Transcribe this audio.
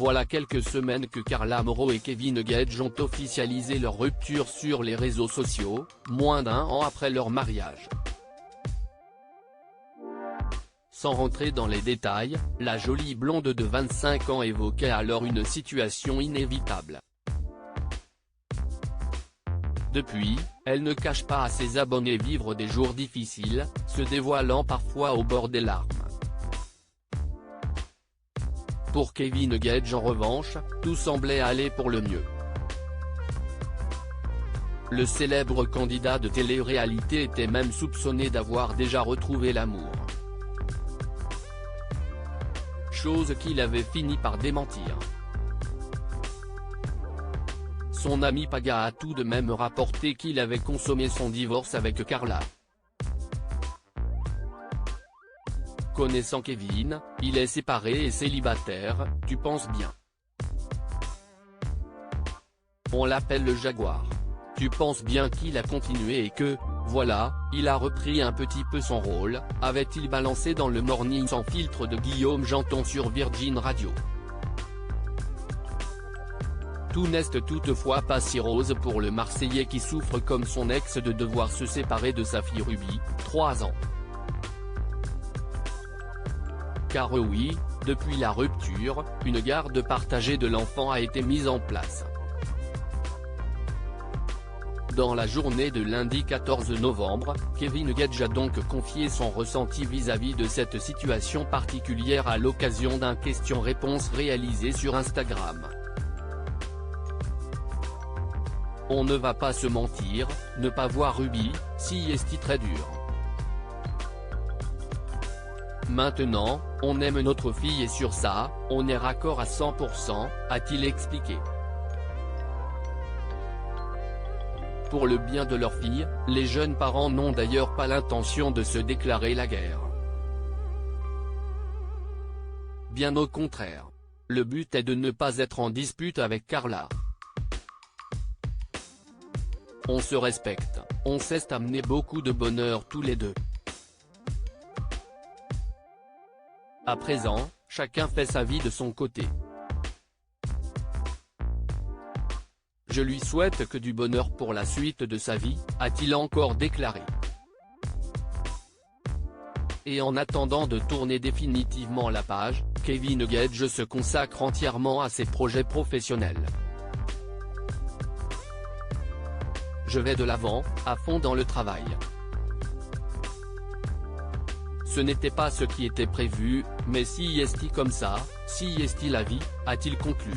Voilà quelques semaines que Carla Moreau et Kevin Gage ont officialisé leur rupture sur les réseaux sociaux, moins d'un an après leur mariage. Sans rentrer dans les détails, la jolie blonde de 25 ans évoquait alors une situation inévitable. Depuis, elle ne cache pas à ses abonnés vivre des jours difficiles, se dévoilant parfois au bord des larmes. Pour Kevin Gage en revanche, tout semblait aller pour le mieux. Le célèbre candidat de télé-réalité était même soupçonné d'avoir déjà retrouvé l'amour. Chose qu'il avait fini par démentir. Son ami Paga a tout de même rapporté qu'il avait consommé son divorce avec Carla. Connaissant Kevin, il est séparé et célibataire, tu penses bien. On l'appelle le Jaguar. Tu penses bien qu'il a continué et que, voilà, il a repris un petit peu son rôle, avait-il balancé dans le Morning sans filtre de Guillaume Janton sur Virgin Radio. Tout n'est toutefois pas si rose pour le Marseillais qui souffre comme son ex de devoir se séparer de sa fille Ruby, 3 ans. Car oui, depuis la rupture, une garde partagée de l'enfant a été mise en place. Dans la journée de lundi 14 novembre, Kevin Gage a donc confié son ressenti vis-à-vis de cette situation particulière à l'occasion d'un question-réponse réalisé sur Instagram. On ne va pas se mentir, ne pas voir Ruby, si est très dur. Maintenant, on aime notre fille et sur ça, on est raccord à 100%, a-t-il expliqué. Pour le bien de leur fille, les jeunes parents n'ont d'ailleurs pas l'intention de se déclarer la guerre. Bien au contraire. Le but est de ne pas être en dispute avec Carla. On se respecte, on sait amener beaucoup de bonheur tous les deux. À présent, chacun fait sa vie de son côté. Je lui souhaite que du bonheur pour la suite de sa vie, a-t-il encore déclaré. Et en attendant de tourner définitivement la page, Kevin Gage se consacre entièrement à ses projets professionnels. Je vais de l'avant, à fond dans le travail. Ce n'était pas ce qui était prévu, mais si est comme ça, si est la vie, a-t-il conclu.